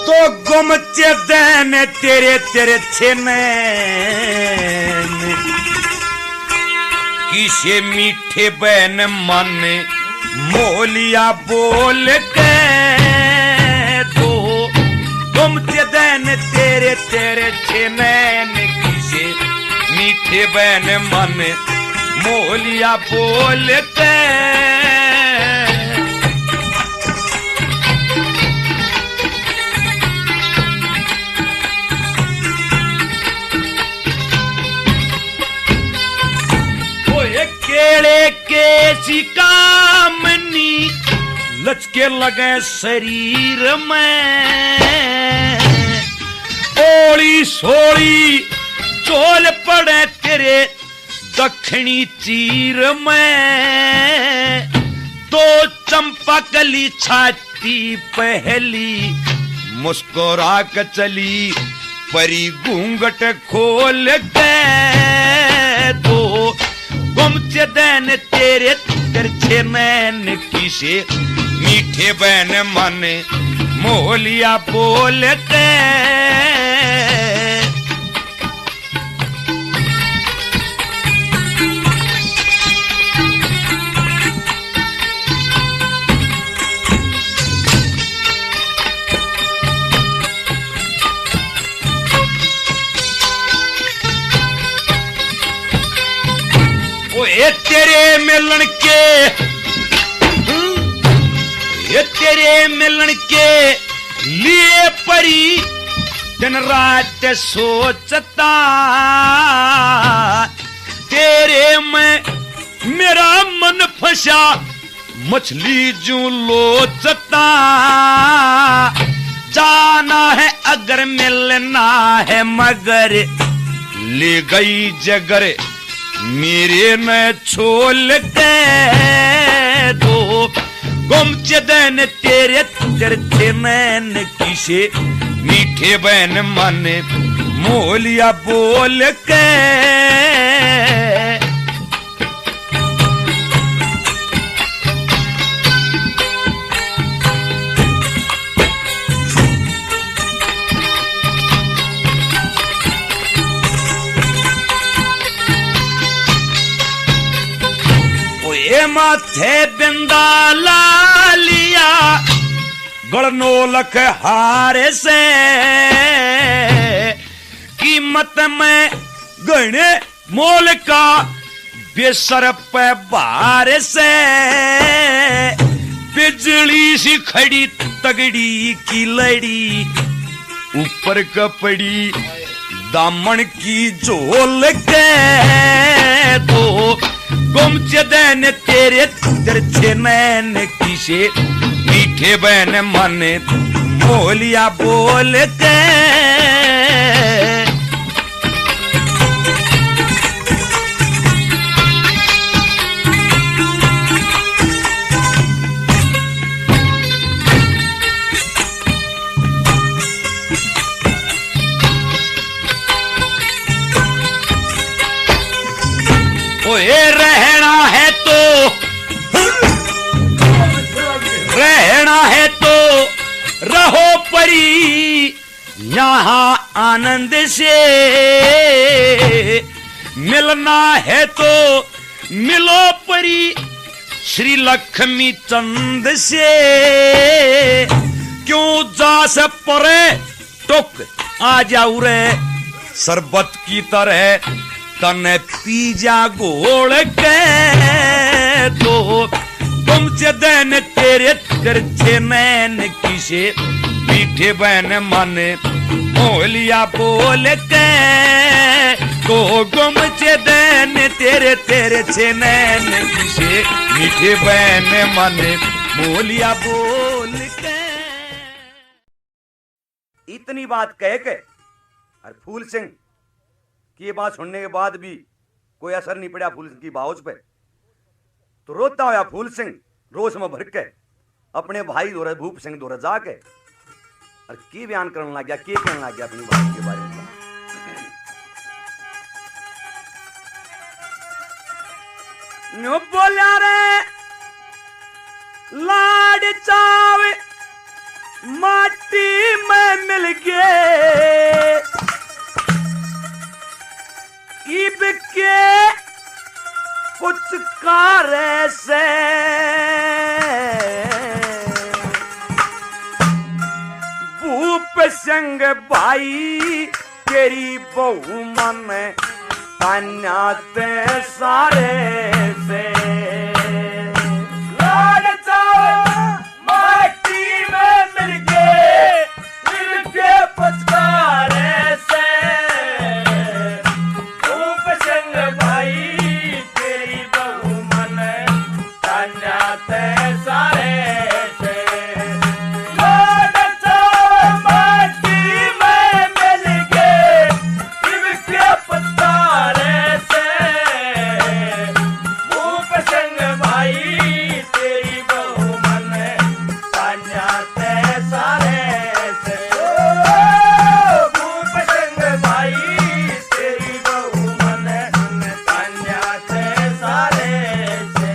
तो गुमचे देन तेरे तेरे छेने किसे मीठे बहन मन मोलिया बोल के तो गुमचे देन तेरे तेरे छेने किसे मीठे बहन मन मोलिया बोल के केड़े के सिकामनी लचके लगे शरीर में ओली सोली चोल पड़े तेरे दक्षिणी चीर में तो चंपा कली छाती पहली मुस्कुरा के चली परी घूंघट खोल के तो गुमचे देन तेरे तिरछे नैन किसे मीठे बहन मन मोलिया बोल के ये तेरे मिलन के ये तेरे मिलन के लिए परी दिन रात सोचता तेरे में मेरा मन फंसा मछली जू लोचता जाना है अगर मिलना है मगर ले गई जगर मेरे न छोल के दो गुमचे देन तेरे तिरछे नैन किसे मीठे बहन मन मोलिया बोल के माथे बिंदा लालिया गड़नो लख हारे से कीमत में गणे मोल का बेसर पे बार से बिजली सी खड़ी तगड़ी की लड़ी ऊपर कपड़ी दामन की झोल के तो गुमचे देन तेरे तिरछे नैन किसे मीठे बहन मन मोलिया बोल के ओए रहना है तो रहो परी यहाँ आनंद से मिलना है तो मिलो परी श्री लक्ष्मी चंद से क्यों जा से परे टुक आ जाऊ रे शरबत की तरह तने पीजा घोल के तो गुमचे देन तेरे तिरछे नैन किसे मीठे बहन मन मोलिया बोल के तो गुमचे देन तेरे तिरछे नैन किसे मीठे बहन मन मोलिया बोल के। इतनी बात कह के और फूल सिंह कि ये बात सुनने के बाद भी कोई असर नहीं पड़ा फूल सिंह की बाउज पे, तो रोता हुआ फूल सिंह रोष में भर के अपने भाई दोरे भूप सिंह दोरे जाके और की बयान करने लग गया, कहने लग गया अपनी बात के बारे में। बोला रे लाड चावे माटी में मिल गए इब के कुछ कार्य से भूप संग भाई तेरी बहू मन अन्याते सारे से लाड चाव माटी में मिल गए इनके पचकारे से भूप संग भाई तेरी बहू मन अन्याते सारे से लाड चाव माटी में मिल गए इनके पचकारे से भूप संग भाई तेरी बहू मन अन्याते सारे से भूप संग भाई तेरी बहू मन अन्याते सारे से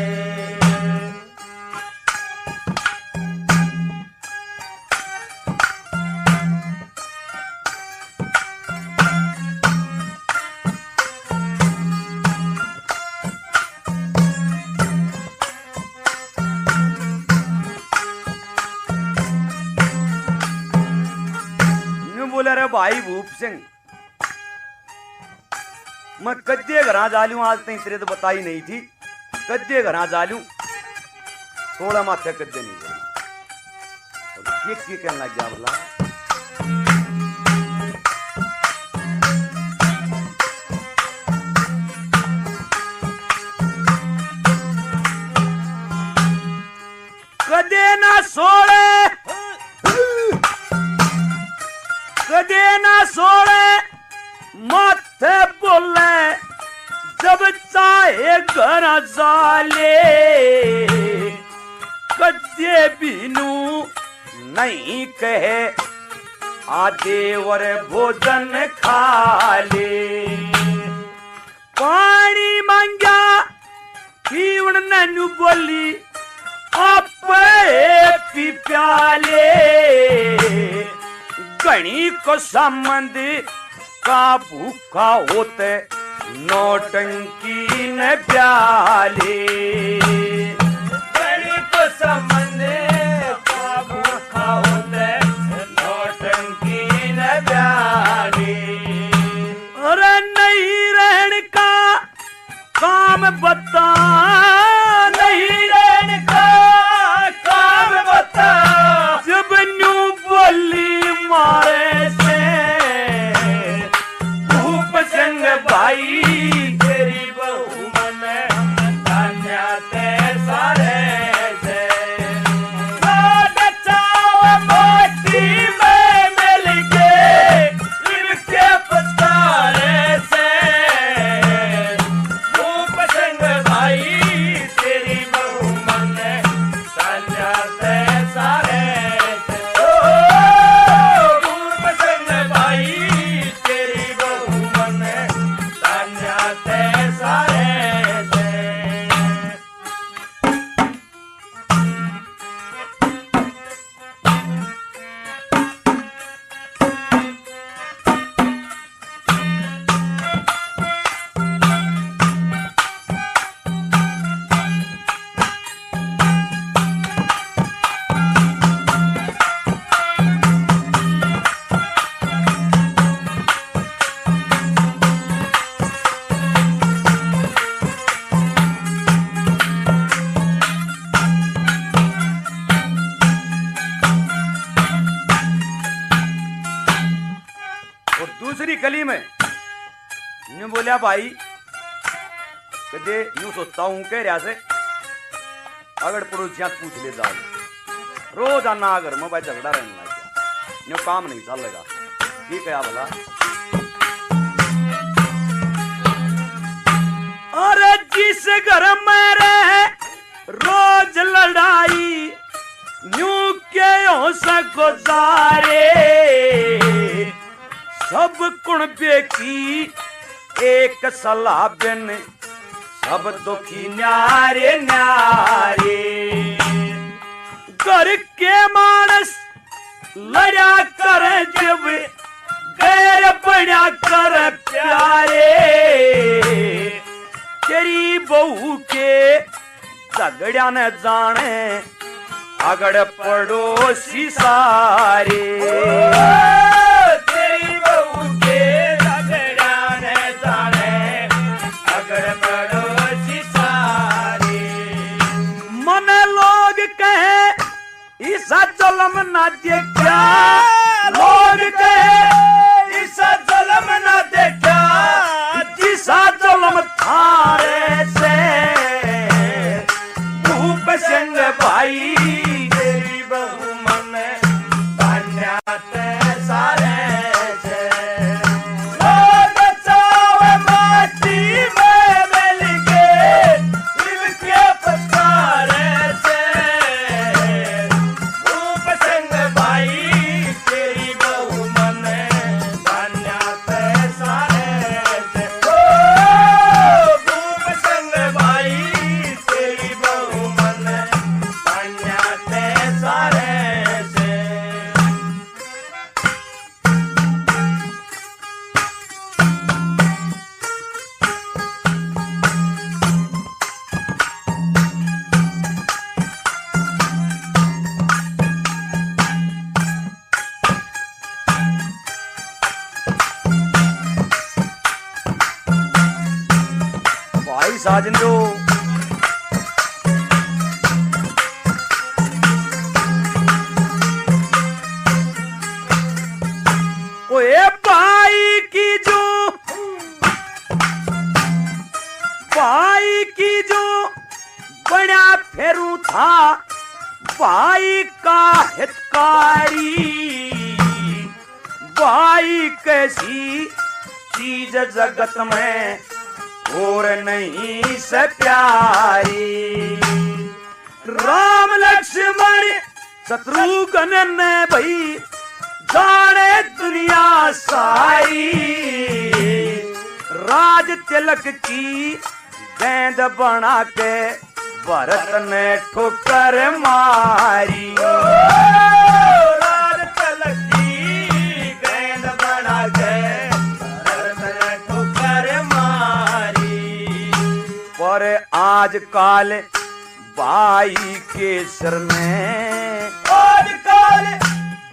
यूं बोले रे भाई भूप सिंह मैं कद्दे घरा जालू आज तक तेरे तो बताई नहीं थी कद्दे घरा जालू थोड़ा माथे कद्दे नहीं बोलना और ये कहने लग गया बोला कदे ना सोड़े कदे ना सोड़े माथे बोले जब चाहे घर जाले कदे बीनू नहीं कहे आदेवर भोजन खा ले पानी मांगा पीवन नैनू बोली आप पी प्याले गणी को संबंध का भूखा होते नौटंकी न प्याले गणी को संबंध का भूखा होते नौटंकी न प्याले अरे नहीं रहन का काम बता नहीं रहन का काम बता जब न्यू बोली मारे से भूप संग भाई तेरी बहू मन अन्याते सारे से लाड चाव माटी में मिल गए इनके पचकारे से भूप संग भाई तेरी बहू मन अन्याते सारे से भूप संग भाई तेरी बहू मन अन्याते सारे से और दूसरी गली में यूं बोलिया भाई कदे यूं सोचता हूं कह रहा से अगर पड़ोसियां पूछ ले जाओ रोजाना अगर मैं भाई झगड़ा रहने लग गया यूं काम नहीं चलेगा ठीक है भला अरे जिस घर में रहे रोज लड़ाई यूं के हो सको सारे सब कुणबे की एक सलाह बिन सब दुखी न्यारे न्यारे घर के मानस लड़ा कर जब गैर बना कर प्यारे तेरी बहू के झगड़ा न जाने अगड़ पड़ोसी सारे तेरी बहू के झगड़ा न जाने अगड़ पड़ोसी सारे मन लोग कहे ईसा जुल्म न देखा लोग कहे ईसा जुल्म न देखा जिसा जुल्म थारे से भूप सिंह भाई तेरी बहू मन धन्यत सारे से लोग चावे माटी में मिल के इनके पसारे से भूप सिंह भाई तेरी बहू मन धन्यत सारे से भूप सिंह भाई तेरी बहू मन धन्यत सारे से भाई साजन जो ओए भाई की जो बना फेरू था भाई का हितकारी भाई कैसी चीज जगत में और नहीं से प्यारी राम लक्ष्मण शत्रुघ्न ने भई जाने दुनिया सारी राज तिलक की गेंद बना के भरत ने ठोकर मारी राज तिलक की गेंद बना के भरत ने ठोकर मारी पर आजकल भाई के सिर में आजकल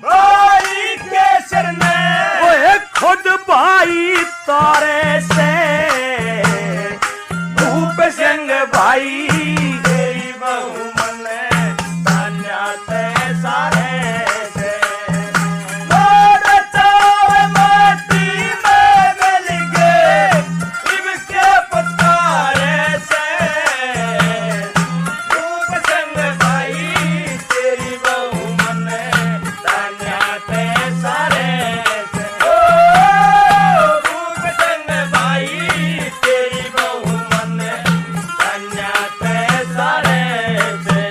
भाई के सिर में ओए खुद भाई तारे से भूप सिंह भाई तेरी बहू मन धन्यत सारे से लोग चावे माटी में मिल के इनके पसारे से भूप सिंह भाई तेरी बहू मन धन्यत सारे से भूप सिंह भाई तेरी बहू मन धन्यत सारे से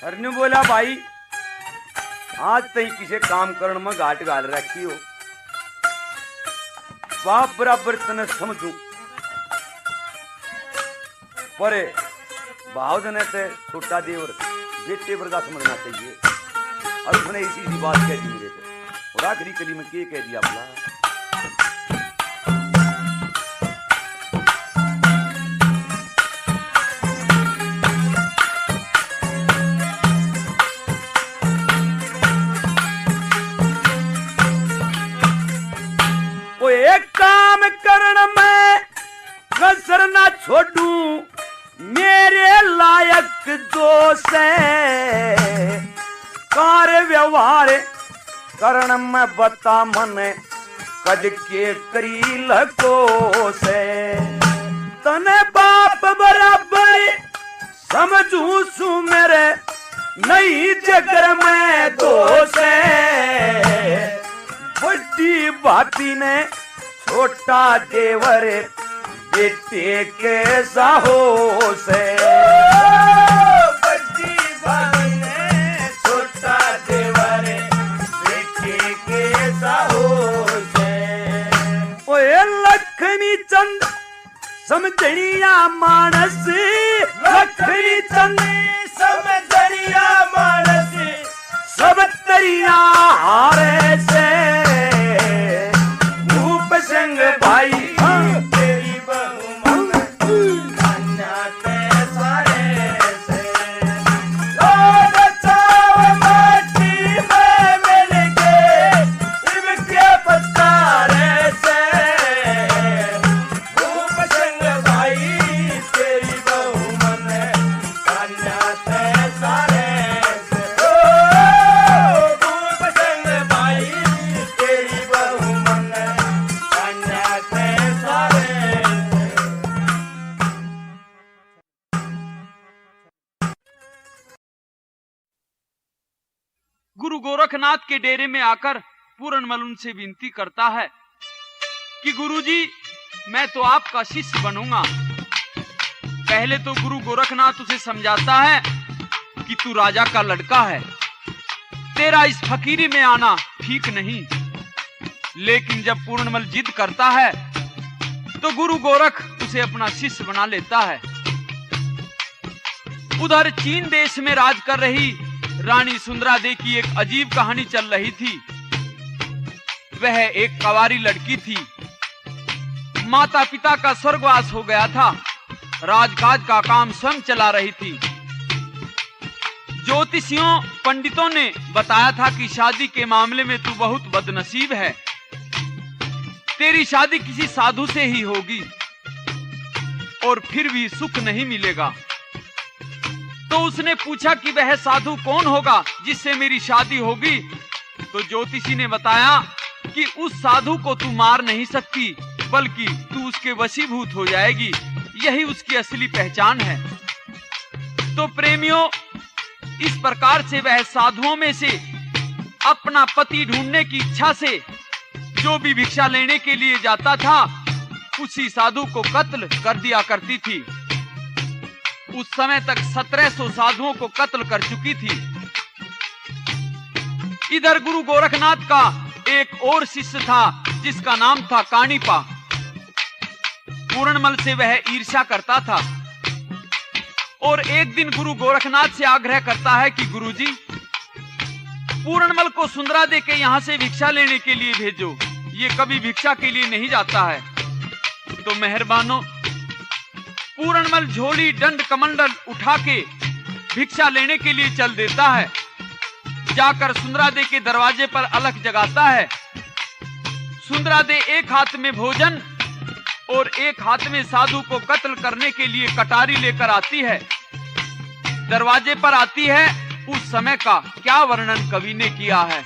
हरने बोला भाई आज तई किसे काम करण में घाट घाल रखी हो बाप बराबर तने समझू पर भाव जने से छोटा देवर बेटे वर्गा समझना चाहिए और उसने इसी सी बात कह दी मेरे से और आखिरी कली में के कह दिया भला वो एक काम करण में कसर ना छोड़ू मेरे लायक दोस्त है कार्य व्यवहार करण में बता मन कद के करी लको से तने बाप बराबर समझू सू मेरे नहीं जगर में दोष है। बड़ी भाभी ने छोटा देवर बेटे के साहोश है। बड़ी भाभी ने छोटा देवर बेटे के साहोश है। ओए लक्ष्मी चंद समझनिया मानस, लक्ष्मी चंद समझनिया मानस, सब तरिया हारे से। भूप संग भाई तेरी बहू मन कन्या के सारे से। ओ बचाव माटी में मिल के इनके पत्तारे से। भूप संग भाई तेरी बहू मन कन्या के सारे से। ओ भूप संग भाई तेरी बहू मन कन्या के सारे से। गुरु गोरखनाथ के डेरे में आकर पूरनमल उनसे विनती करता है कि गुरुजी मैं तो आपका शिष्य बनूंगा। पहले तो गुरु गोरखनाथ उसे समझाता है कि तू राजा का लड़का है, तेरा इस फकीरी में आना ठीक नहीं। लेकिन जब पूरनमल जिद करता है तो गुरु गोरख उसे अपना शिष्य बना लेता है। उधर चीन देश में राज कर रही रानी सुंदरा दे की एक अजीब कहानी चल रही थी। वह एक कंवारी लड़की थी, माता पिता का स्वर्गवास हो गया था, राजकाज का काम स्वयं चला रही थी। ज्योतिषियों पंडितों ने बताया था कि शादी के मामले में तू बहुत बदनसीब है, तेरी शादी किसी साधु से ही होगी और फिर भी सुख नहीं मिलेगा। तो उसने पूछा कि वह साधु कौन होगा जिससे मेरी शादी होगी। तो ज्योतिषी ने बताया कि उस साधु को तू मार नहीं सकती, बल्कि तू उसके वशीभूत हो जाएगी, यही उसकी असली पहचान है। तो प्रेमियों, इस प्रकार से वह साधुओं में से अपना पति ढूंढने की इच्छा से जो भी भिक्षा लेने के लिए जाता था, उसी साधु को कत्ल कर दिया करती थी। उस समय तक 1700 साधुओं को कत्ल कर चुकी थी। इधर गुरु गोरखनाथ का एक और शिष्य था जिसका नाम था कानीपा। पूरनमल से वह ईर्ष्या करता था और एक दिन गुरु गोरखनाथ से आग्रह करता है कि गुरुजी, पूरनमल को सुंदरा दे के यहां से भिक्षा लेने के लिए भेजो, ये कभी भिक्षा के लिए नहीं जाता है। तो मेहरबानो, पूरनमल झोली दंड कमंडल उठा के भिक्षा लेने के लिए चल देता है। जाकर सुंदरा दे के दरवाजे पर अलख जगाता है। सुंदरा दे एक हाथ में भोजन और एक हाथ में साधु को कत्ल करने के लिए कटारी लेकर आती है। दरवाजे पर आती है, उस समय का क्या वर्णन कवि ने किया है।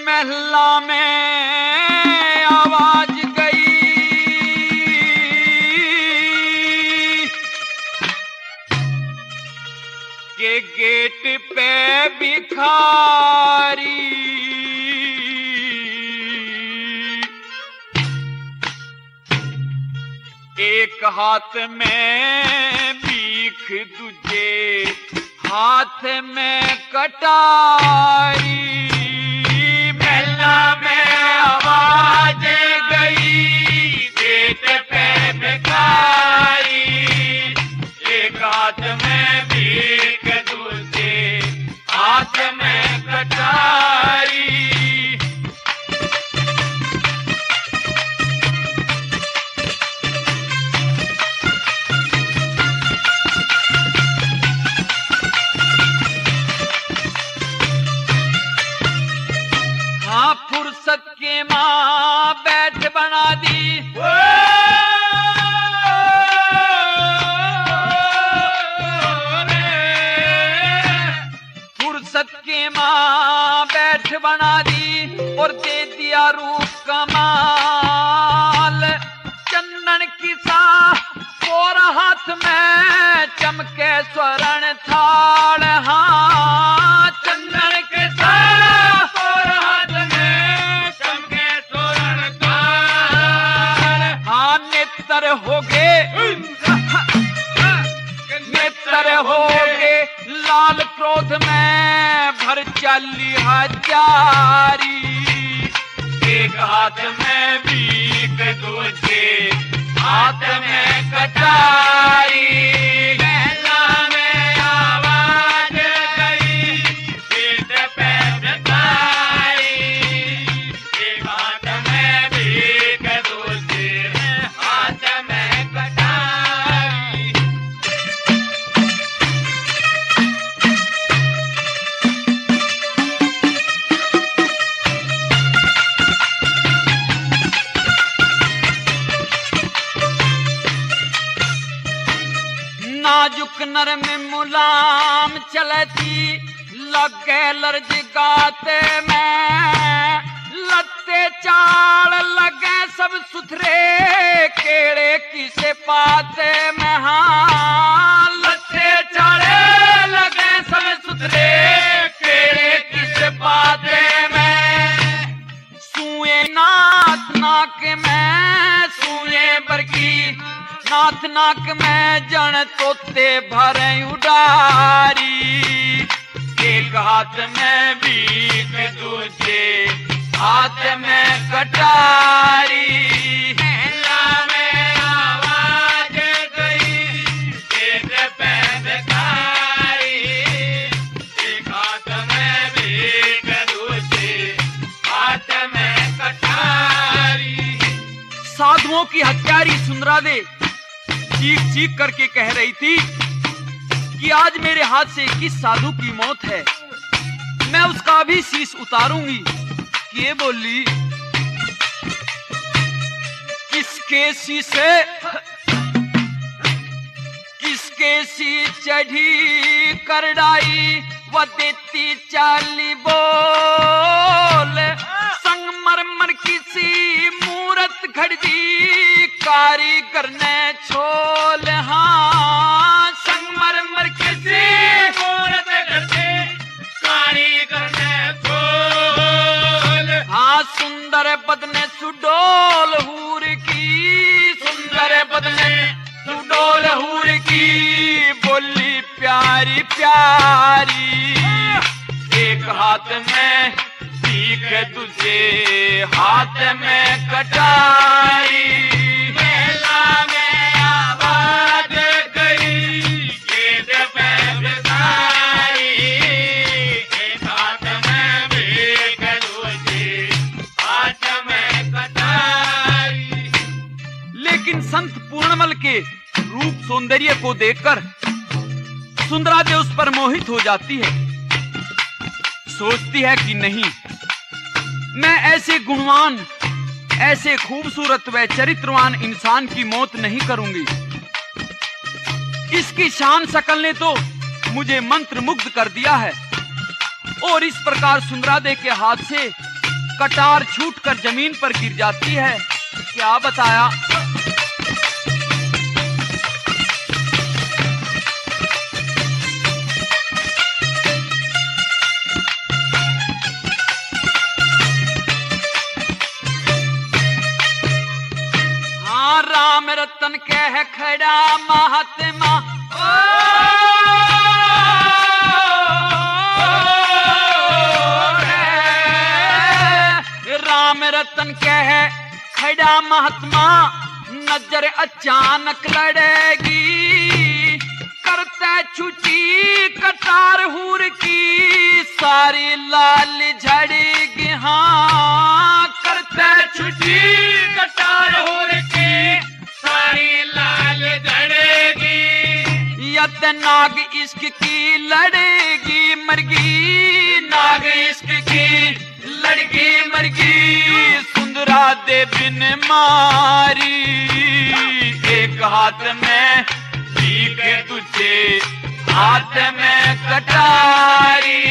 महला में आवाज गई के गेट पे भिखारी एक हाथ में भीख, दूजे हाथ में कटारी। महला में आवाज गई गेट पे भिखारी, एक हाथ में भीख, दूजे हाथ में कटारी। हाँ, फुर्सत के माँ बैठ बना दी, फुर्सत के माँ बैठ बना दी और दे दी किया रूप कमाल, चंदन की सा और हाथ में चमके स्वर्ण थाल। हाँ, चंदन के साथ और हाथ में चमके स्वर्ण थाल। हाँ, नेत्र होगे नेत्र होगे लाल क्रोध में भर चली हजारी। एक हाथ में भीख दूजे हाथ में कटारी। गला में आवाज गई पीठ पे भिखारी। एक हाथ में भीख दूजे हाथ में कटारी। नाजुक नर में मुलाम चलती लगे लर्ज गाते में। लत्ते चाल लगे सब सुथरे केड़े किसे पाते में। हाँ, लत्ते चाले लगे सब सुथरे केड़े किसे पाते में। सुए नाथ नाक में सुए बरकी, नाथ नाक में जन तोते भरे उडारी। एक हाथ में भीख दूजे हाथ में कटारी। गला में आवाज गई पीठ पे भिखारी। एक हाथ में भीख दूजे हाथ में कटारी। साधुओं की हत्यारी सुंदरा दे चीख चीख करके कह रही थी कि आज मेरे हाथ से किस साधु की मौत है, मैं उसका भी शीश उतारूंगी। कि ये बोली, किसके शीशे किसके सी चढ़ी करड़ाई व देती चाली बोल। संगमरमर किसी मूरत घड़ी कारीगर ने छोल। हाँ, संगमरमर किसी मूरत घड़ी कारीगर ने छोल। हाँ, सुंदर बदने सुडोल हूर की, सुंदर बदने सुडोल हूर की बोली प्यारी प्यारी। एक हाथ में भीख तुझे हाथ में कटारी। गला में आवाज गई पीठ पे भिखारी। एक हाथ में भीख तुझे हाथ में कटारी। लेकिन संत पूर्णमल के रूप सौंदर्य को देखकर सुंदरा देव उस पर मोहित हो जाती है। सोचती है कि नहीं, मैं ऐसे गुणवान, ऐसे खूबसूरत व चरित्रवान इंसान की मौत नहीं करूंगी। इसकी शान शकल ने तो मुझे मंत्र मुग्ध कर दिया है। और इस प्रकार सुंदरा दे के हाथ से कटार छूटकर जमीन पर गिर जाती है। क्या बताया, राम रतन कह खड़ा महात्मा। राम रतन कह खड़ा महात्मा, नजर अचानक लड़ेगी। करते छुची कटार हूर की सारी लाल झड़ेगी। हाँ, करते छुची कटार हूर की सारी लाल झड़ेगी। यत नाग इश्क की लड़ेगी मरगी, नाग इश्क की लड़की मरगी। सुंदरा दे बिन मारी, एक हाथ में भीख तुझे हाथ में कटारी।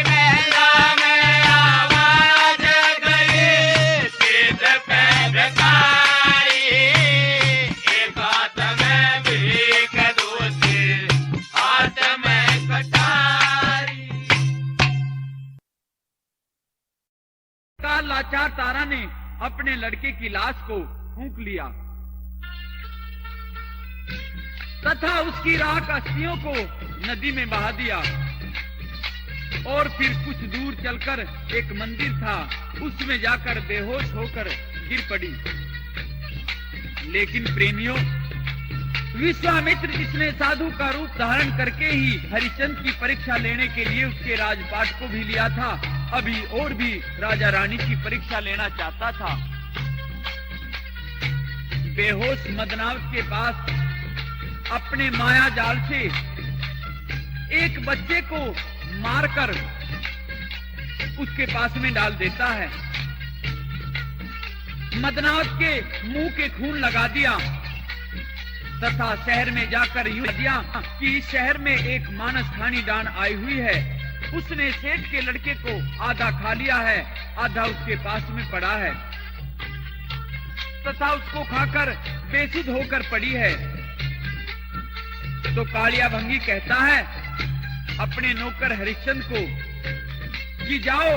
गला में आवाज गई बाद लाचार तारा ने अपने लड़के की लाश को फूंक लिया तथा उसकी राख अस्थियों को नदी में बहा दिया और फिर कुछ दूर चलकर एक मंदिर था, उसमें जाकर बेहोश होकर गिर पड़ी। लेकिन प्रेमियों, विश्वामित्र जिसने साधु का रूप धारण करके ही हरिश्चंद्र की परीक्षा लेने के लिए उसके राजपाट को भी लिया था, अभी और भी राजा रानी की परीक्षा लेना चाहता था। बेहोश मदनावत के पास अपने माया जाल से एक बच्चे को मारकर उसके पास में डाल देता है। मदनावत के मुंह के खून लगा दिया तथा शहर में जाकर यूं दिया कि इस शहर में एक मानस खानी डान आई हुई है, उसने सेठ के लड़के को आधा खा लिया है, आधा उसके पास में पड़ा है तथा उसको खाकर बेसुध होकर पड़ी है। तो कालिया भंगी कहता है अपने नौकर हरिश्चंद्र को कि जाओ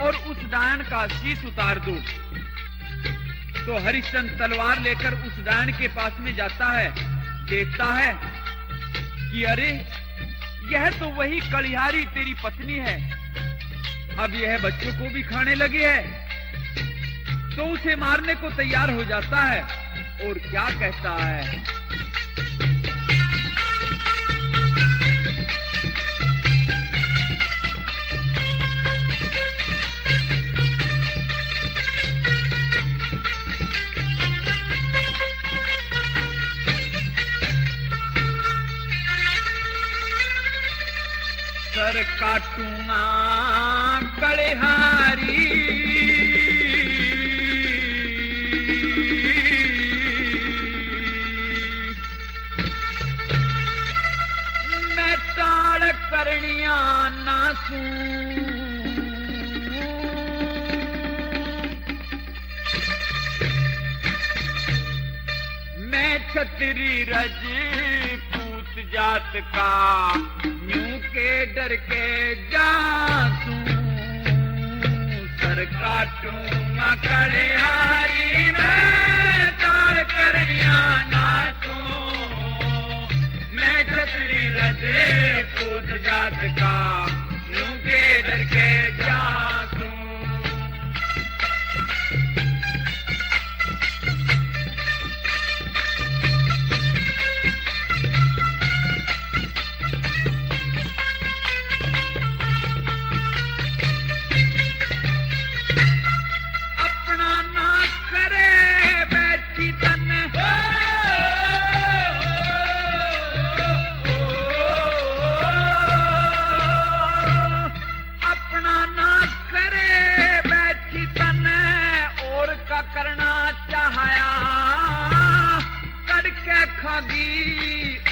और उस डायन का शीश उतार दो। तो हरिश्चंद्र तलवार लेकर उस डायन के पास में जाता है, देखता है कि अरे यह तो वही कलिहारी तेरी पत्नी है, अब यह बच्चों को भी खाने लगी है। तो उसे मारने को तैयार हो जाता है और क्या कहता है, सर काटूंगा कलिहारी मैं ताड़ करनिया नासू मैं छतरी रज जात का न्यू के डर के जासू सर काटूंगा कलिहारी मैं ताड़ करनिया नासू मैं छतरी रजे पूत जात का न्यू के डर के जासू।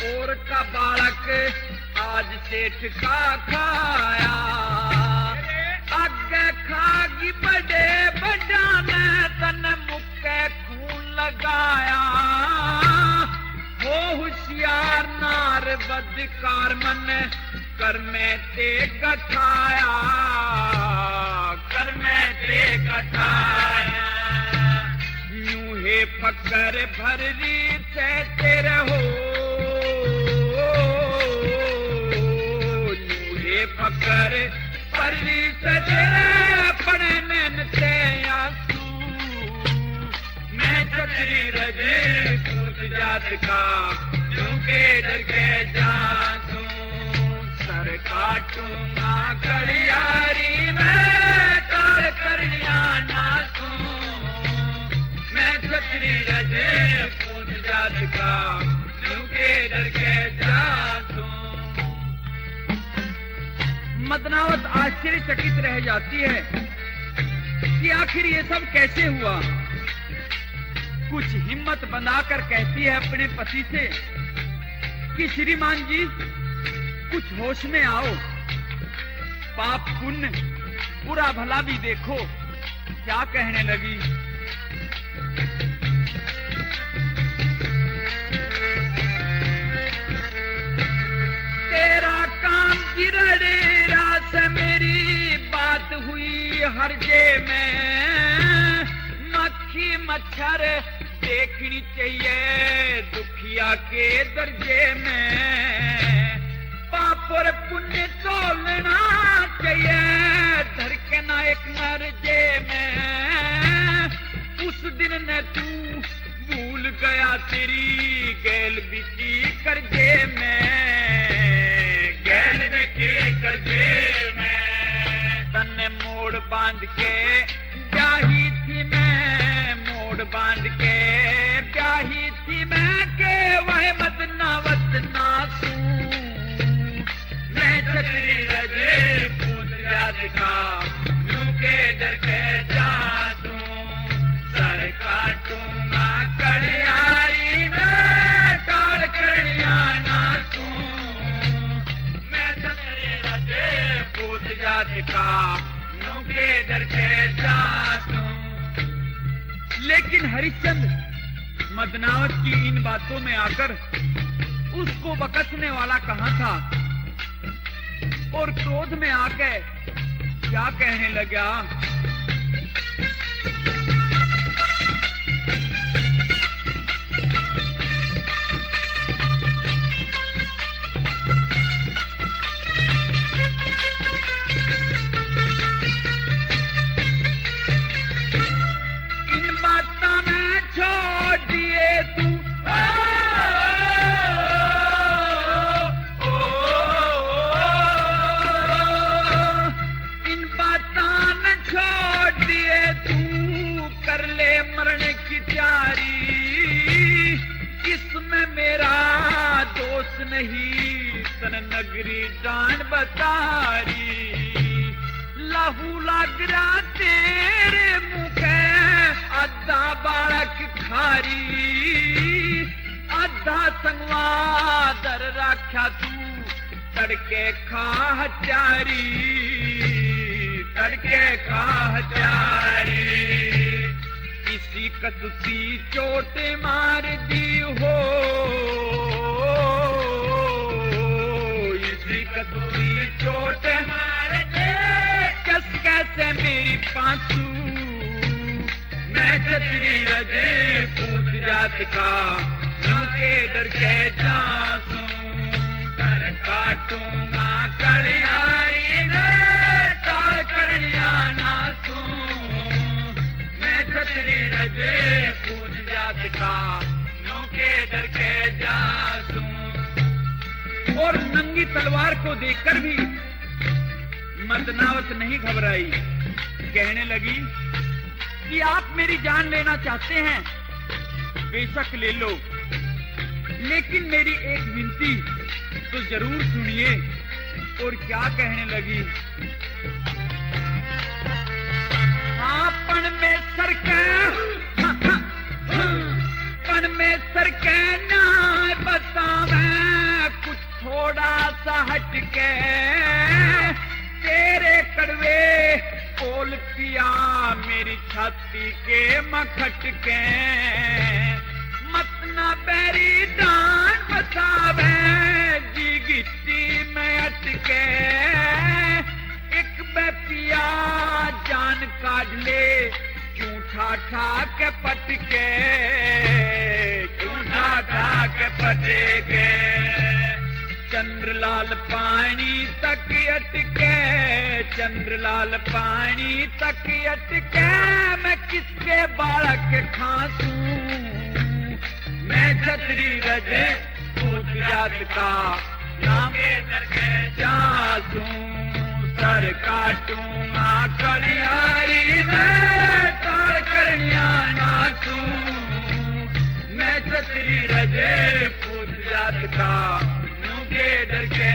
और का बालक आज सेठ का खाया, आगे खागी बड़े बड़ाने तन मुक्के खून लगाया। हो होशियार नार बदकार मन कर में ते गठाया, कर में ते गठाया। यूं हे फकर भररी से तेरे हो, यूं हे फकर भररी से तेरे पड़े मेहनते आंसू। मैं छतरी रजे सूत जात का यूं के डर के जासू। सर काटूंगा कलियारी मैं ताड़ करनिया नासू। मैं छतरी रजे पूत जात का यूं के डर के जासू। मदनावत आश्चर्यचकित रह जाती है कि आखिर ये सब कैसे हुआ। कुछ हिम्मत बनाकर कहती है अपने पति से कि श्रीमान जी कुछ होश में आओ, पाप पुण्य बुरा भला भी देखो। क्या कहने लगी, तेरा काम गिरड़े रास मेरी बात हुई। हरजे में मक्खी मच्छर देखनी चाहिए दुखिया के दर्जे में। पाप और पुण्य तोलना चाहिए धड़कना एक नरजे में। उस दिन ने तू भूल गया तेरी गैल बिकी करजे में, गैल बिकी करजे में। तन्ने मोड़ बांध के ब्याही थी मैं, मोड़ बांध के ब्याही थी मैं के वह मत नावत नासू। मैं छतरी रजे पूछ जा दिखा लू के डर के जादू। सर काटूंगा कड़ियारी में काल कड़िया नासू। मैं छतरी रजे पूछ जा दिखा लू के डर के जादू। लेकिन हरिश्चंद्र मदनावत की इन बातों में आकर उसको बकसने वाला कहां था और क्रोध में आके क्या कहने लगा। इन बातों में छोड़ दिए तू कर ले मरण की तैयारी। इसमें मेरा दोष नहीं सन नगरी जान बतारी। लहू लग रहा तेरे मुखे अद्धा बालक खारी। अद्धा संगवा दर रखा तू तड़के खा हचारी, तड़के खा हचारी। इसी कसुती चोट मार दी हो, इसी कसुती चोट मार दे कस कैसे मेरी पांसू। मैं छतरी रजे पूछ जात का के डर के जासू। कर काटूंगा कड़ियारी में काल कड़िया नासू। छतरी रजे पूछ जात का नो के डर के जासू। और नंगी तलवार को देखकर भी मदनावत नहीं घबराई। कहने लगी कि आप मेरी जान लेना चाहते हैं बेशक ले लो, लेकिन मेरी एक विनती तो जरूर सुनिए। और क्या कहने लगी। पन में सर पन में सर के ना बतावे कुछ थोड़ा सा हटके। तेरे कड़वे बोल पिया मेरी छाती के मखट के। मत ना बैरी डांड बतावे जी गिट्टी में अटके। एक पिया जान काट ले क्यों ठा के पटके, क्यों ठा के पटके। चंद्रलाल पानी तक अटके, चंद्रलाल पानी तक अटके। मैं किसके बालक खांसू। मैं छतरी रजे पूछ जात का नाम के जासू। सर काटूंगा कड़ियारी में काल कड़िया नासू। मैं छतरी रजे पूछ जात का नो के डर के